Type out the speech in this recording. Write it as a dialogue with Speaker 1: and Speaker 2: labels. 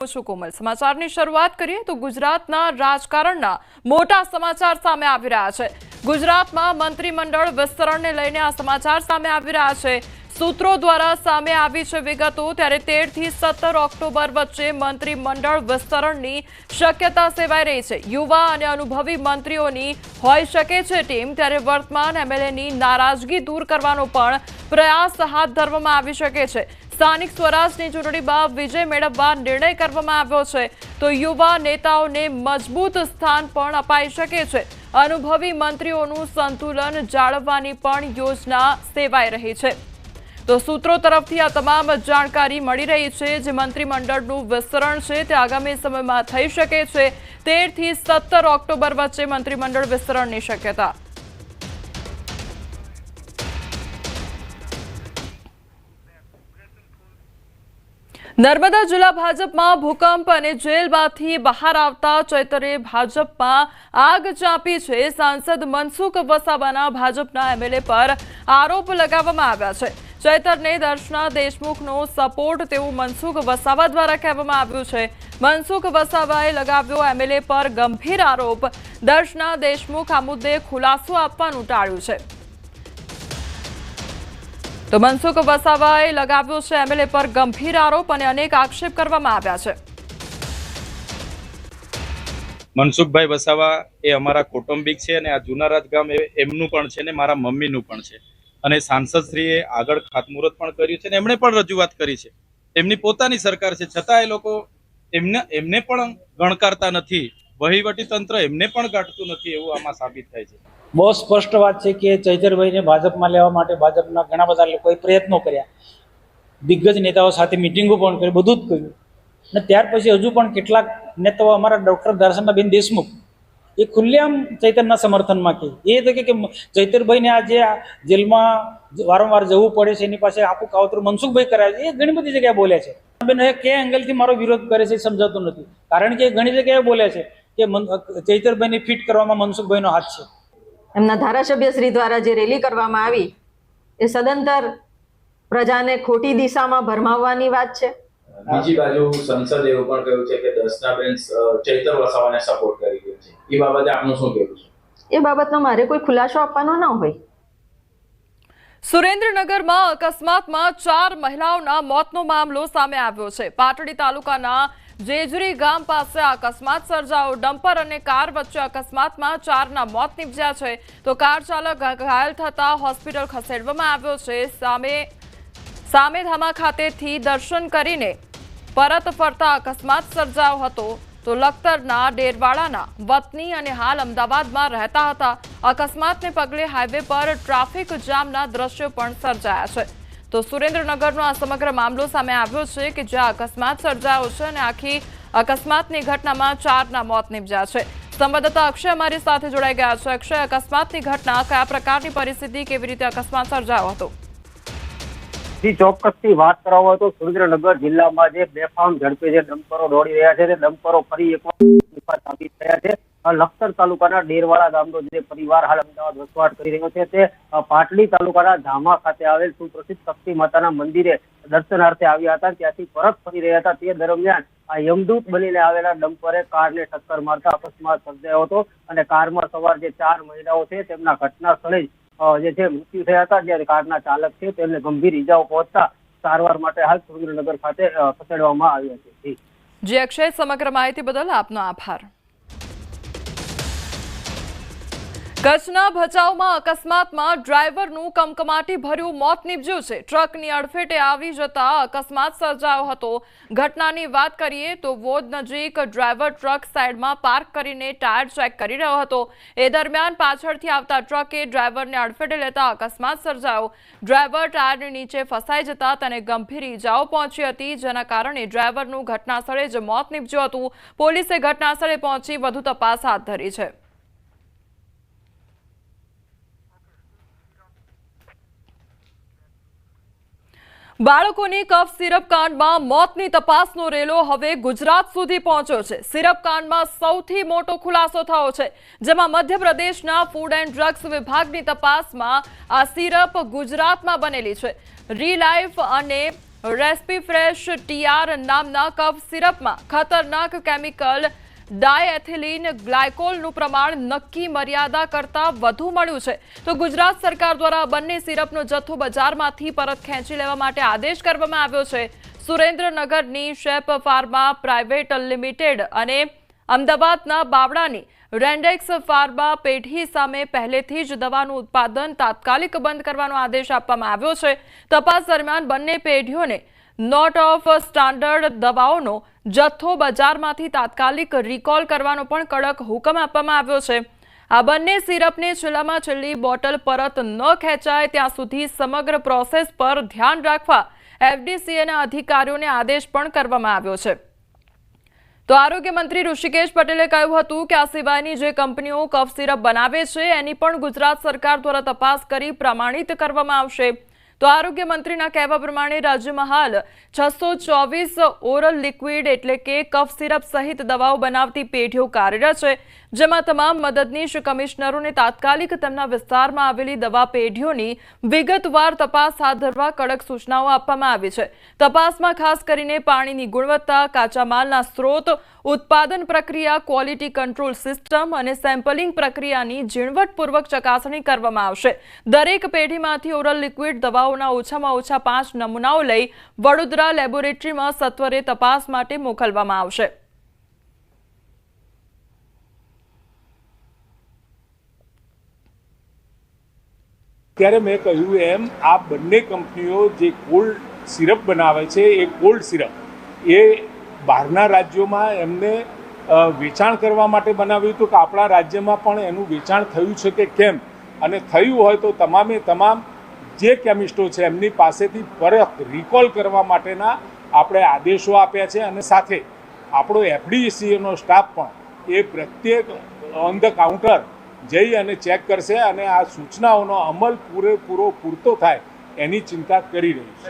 Speaker 1: છું કોમલ। સમાચારની શરૂઆત કરીએ તો ગુજરાતના રાજકારણના મોટા સમાચાર સામે આવી રહ્યા છે। ગુજરાતમાં મંત્રીમંડળ વિસ્તરણને લઈને આ સમાચાર સામે આવી રહ્યા છે। સૂત્રો દ્વારા સામે આવી છે વિગતો। ત્યારે 13 થી 17 ઓક્ટોબર વચ્ચે મંત્રીમંડળ વિસ્તરણની શક્યતા સેવાઈ રહી છે। યુવા અને અનુભવી મંત્રીઓની હોઈ શકે છે ટીમ। ત્યારે વર્તમાન એમએલએની નારાજગી દૂર કરવાનો પણ પ્રયાસ હાથ ધરવામાં આવી શકે છે। સ્થાનિક સ્વરાજની ચૂંટણીમાં વિજય મેળવવા નિર્ણય કરવામાં આવ્યો છે તો યુવા નેતાઓને મજબૂત સ્થાન પણ અપાઈ શકે છે। અનુભવી મંત્રીઓનું સંતુલન જાળવવાની પણ યોજના સેવાઈ રહી છે। તો સૂત્રો તરફથી આ તમામ જાણકારી મળી રહી છે। જે મંત્રીમંડળનું વિસ્તરણ છે તે આગામી સમયમાં થઈ શકે છે। 13 થી 17 ઓક્ટોબર વચ્ચે મંત્રીમંડળ વિસ્તરણની શક્યતા। નર્મદા જિલ્લા ભાજપમાં ભૂકંપ અને જેલમાંથી બહાર આવતા ચૈતરે ભાજપમાં આગ ચાંપી છે। સાંસદ મનસુખ વસાવાના ભાજપના એમએલએ પર આરોપ લગાવવામાં આવ્યા છે। ચૈતરને દર્શના દેશમુખનો સપોર્ટ તેવું મનસુખ વસાવા દ્વારા કહેવામાં આવ્યું છે। મનસુખ વસાવાએ લગાવ્યો એમએલએ પર ગંભીર આરોપ। દર્શના દેશમુખ આ મુદ્દે ખુલાસો આપવાનું ટાળ્યું છે। તો મનસુખ વસાવાએ લગાવ્યો છે એમએલએ પર ગંભીર આરોપ અને અનેક આક્ષેપ કરવામાં આવ્યા છે।
Speaker 2: મનસુખભાઈ વસાવા એ અમારા કૌટુંબિક છે અને આ જુનારાજ ગામ એમનું પણ છે ને મારા મમ્મીનું પણ છે અને સાંસદશ્રીએ આગળ ખાતમુહૂર્ત પણ કર્યું છે અને એમણે પણ રજૂઆત કરી છે। એમની પોતાની સરકાર છે છતાં એ લોકો એમને પણ ગણકારતા નથી। વહીવટી તંત્ર એમને પણ ગાંઠતું નથી એવું આમાં સાબિત થાય છે।
Speaker 3: બહુ સ્પષ્ટ વાત છે કે ચૈતરભાઈને ભાજપમાં લેવા માટે ભાજપના ઘણા બધા લોકોએ પ્રયત્નો કર્યા, દિગ્ગજ નેતાઓ સાથે મિટિંગો પણ કરી, બધું જ કર્યું અને ત્યાર પછી હજુ પણ કેટલાક નેતાઓ અમારા ડૉક્ટર દર્શનાબેન દેશમુખ એ ખુલ્લેઆમ ચૈતરના સમર્થનમાં કહે એ તો કે ચૈતરભાઈને આ જે જેલમાં વારંવાર જવું પડે છે એની પાસે આખું કાવતરું મનસુખભાઈ કરાવે છે, એ ઘણી બધી જગ્યાએ બોલે છે। બેન કે એંગલથી મારો વિરોધ કરે છે સમજાતું નથી, કારણ કે ઘણી જગ્યાએ બોલે છે કે ચૈતરભાઈને ફિટ કરવામાં મનસુખભાઈનો હાથ છે।
Speaker 4: એમના ધારાસભ્ય શ્રી દ્વારા જે રેલી કરવામાં આવી એ સદંતર પ્રજાને ખોટી દિશામાં ભરમાવવાની વાત છે।
Speaker 5: બીજી બાજુ સંસદે એવું પણ કહ્યું છે કે દર્શનાબેન ચૈતર વસાવાને સપોર્ટ કરી રહ્યું છે, એ બાબતે આપનું શું કહેવું છે?
Speaker 4: એ બાબતનો મારે કોઈ ખુલાસો આપવાનો ન હોય।
Speaker 1: સુરેન્દ્રનગરમાં અકસ્માતમાં 4 મહિલાઓના મોતનો મામલો સામે આવ્યો છે। પાટડી તાલુકાના જેજરી ગામ પાસે અકસ્માત સર્જાયો। ડમ્પર અને કાર વચ્ચે અકસ્માતમાં 4ના મોત નીપજ્યા છે તો કાર ચાલક ઘાયલ થતા હોસ્પિટલ ખસેડવામાં આવ્યો છે। સામેધામા ખાતેથી દર્શન કરીને પરત ફરતા અકસ્માત સર્જાયો હતો તો લખતરના ડેરવાડાના વતની અને હાલ અમદાવાદમાં રહેતા હતા। અકસ્માતને પગલે હાઈવે પર ટ્રાફિક જામના દ્રશ્યો પણ સર્જાયા છે। તો સુરેન્દ્રનગરનો આ સમગ્ર મામલો સામે આવ્યો છે કે જ્યાં અકસ્માત સર્જાયો છે અને આખી અકસ્માતની ઘટનામાં 4ના મોત નીપજ્યા છે। સંવાદદાતા અક્ષય અમારી સાથે જોડાઈ ગયા છે। અક્ષય, અકસ્માતની ઘટના, કયા પ્રકારની પરિસ્થિતિ, કેવી રીતે અકસ્માત સર્જાયો હતો?
Speaker 6: ચોક્કસથી વાત કરવામાં આવે તો સુરેન્દ્રનગર જિલ્લામાં જે બેફામ ઝડપે જે ડમ્પરો દોડી રહ્યા છે તે ડમ્પરો ફરી એકવાર સાબિત થયા છે। લખતર તાલુકાના ડેરવાડા ગામનો જે પરિવાર હાલ અમદાવાદ વસવાટ કરી રહ્યો છે તે પાટડી તાલુકાના ધામા ખાતે આવેલ સુપ્રસિદ્ધ શક્તિ માતાના મંદિરે દર્શનાર્થે આવ્યા હતા। ત્યાંથી પરત ફરી રહ્યા હતા તે દરમિયાન આ યમદૂત બનીને આવેલા ડમ્પરે કારને ટક્કર મારતા અકસ્માત સર્જાયો હતો અને કારમાં સવાર જે 4 મહિલાઓ છે તેમના ઘટના સ્થળે જે છે મૃત્યુ થયા હતા, જ્યારે કારના ચાલક છે તેમને ગંભીર ઈજાઓ પહોંચતા સારવાર માટે હાલ સુરેન્દ્રનગર ખાતે ખસેડવામાં આવ્યા છે।
Speaker 1: જી અક્ષય, સમગ્ર માહિતી બદલ આપનો આભાર। કચ્છના ભચાઉમાં અકસ્માતમાં ડ્રાઈવરનું કમકમાટી ભર્યું મોત નીપજ્યું છે। ટ્રકની અડફેટે આવી જતા અકસ્માત સર્જાયો હતો। ઘટનાની વાત કરીએ તો વોદ નજીક ડ્રાઈવર ટ્રક સાઈડમાં પાર્ક કરીને ટાયર ચેક કરી રહ્યો હતો। એ દરમિયાન પાછળથી આવતા ટ્રકે ડ્રાઈવરને અડફેટે લેતા અકસ્માત સર્જાયો। ડ્રાઈવર ટાયરની નીચે ફસાઈ જતા તેને ગંભીર ઈજાઓ પહોંચી હતી, જેના કારણે ડ્રાઈવરનું ઘટના સ્થળે જ મોત નીપજ્યું હતું। પોલીસે ઘટના સ્થળે પહોંચી વધુ તપાસ હાથ ધરી છે। બાળકોની કફ સિરપ કાંડમાં મોતની તપાસનો રેલો હવે ગુજરાત સુધી પહોંચ્યો છે। સિરપ કાંડમાં સૌથી મોટો ખુલાસો થયો છે, જેમાં મધ્યપ્રદેશના ફૂડ એન્ડ ડ્રગ્સ વિભાગની તપાસમાં આ સિરપ ગુજરાતમાં બનેલી છે। રીલાઇફ અને રેસ્પી ફ્રેશ TR નામના કફ સિરપમાં ખતરનાક કેમિકલ ડાયએથિલીન ગ્લાયકોલનું પ્રમાણ નક્કી મર્યાદા કરતાં વધુ મળ્યું છે. તો ગુજરાત સરકાર દ્વારા બંને સિરપનો જથ્થો બજારમાંથી પરત ખેંચી લેવા માટે આદેશ કરવામાં આવ્યો છે. સુરેન્દ્રનગરની શેપ ફાર્મા પ્રાઇવેટ લિમિટેડ અને અમદાવાદના બાવળાની રેન્ડેક્સ ફાર્મા પેઢી સામે પહેલેથી જ દવાનું ઉત્પાદન તાત્કાલિક બંધ કરવાનો આદેશ આપવામાં આવ્યો છે. તપાસ દરમિયાન બંને પેઢીઓને નોટ ઓફ સ્ટાન્ડર્ડ દવાઓનો જથ્થો બજારમાંથી તાત્કાલિક રિકોલ કરવાનો પણ કડક હુકમ આપવામાં આવ્યો છે. આ બંને સિરપને છેલ્લામાં છેલ્લી બોટલ પરત ન ખેંચાય ત્યાં સુધી સમગ્ર પ્રોસેસ પર ધ્યાન રાખવા FDCAના અધિકારીઓને આદેશ પણ કરવામાં આવ્યો છે. તો આરોગ્ય મંત્રી ઋષિકેશ પટેલે કહ્યું હતું કે આ સિવાયની જે કંપનીઓ કફ સિરપ બનાવે છે એની પણ ગુજરાત સરકાર દ્વારા તપાસ કરી પ્રમાણિત કરવામાં આવશે. તો આરોગ્ય મંત્રીના કહેવા પ્રમાણે રાજ્યમાં હાલ 624 ઓરલ લિક્વિડ એટલે કે કફ સિરપ સહિત દવાઓ બનાવતી પેઢીઓ કાર્યરત છે, જેમાં તમામ મદદનીશ કમિશનરોને તાત્કાલિક તેમના વિસ્તારમાં આવેલી દવા પેઢીઓની વિગતવાર તપાસ હાથ ધરવા કડક સૂચનાઓ આપવામાં આવી છે. તપાસમાં ખાસ કરીને પાણીની ગુણવત્તા, કાચા માલના સ્ત્રોત, ઉત્પાદન પ્રક્રિયા, ક્વોલિટી કંટ્રોલ સિસ્ટમ અને સેમ્પલિંગ પ્રક્રિયાની ઝીણવટપૂર્વક ચકાસણી કરવામાં આવશે. દરેક પેઢીમાંથી ઓરલ લિક્વિડ દવાઓના ઓછામાં ઓછા 5 નમૂનાઓ લઈ વડોદરા લેબોરેટરીમાં સત્વરે તપાસ માટે મોકલવામાં આવશે.
Speaker 7: ત્યારે મેં કહ્યું એમ આ બંને કંપનીઓ જે કોલ્ડ સિરપ બનાવે છે એ કોલ્ડ સિરપ એ બહારના રાજ્યોમાં એમને વેચાણ કરવા માટે બનાવ્યું હતું કે આપણા રાજ્યમાં પણ એનું વેચાણ થયું છે કે કેમ, અને થયું હોય તો તમામે તમામ જે કેમિસ્ટો છે એમની પાસેથી પરત રિકોલ કરવા માટેના આપણે આદેશો આપ્યા છે. અને સાથે આપણો FDCAનો સ્ટાફ પણ એ પ્રત્યેક ઓન ધ કાઉન્ટર જઈ અને ચેક કરશે અને આ સૂચનાઓનો અમલ પૂરેપૂરો પૂરતો થાય એની ચિંતા કરી રહી છે.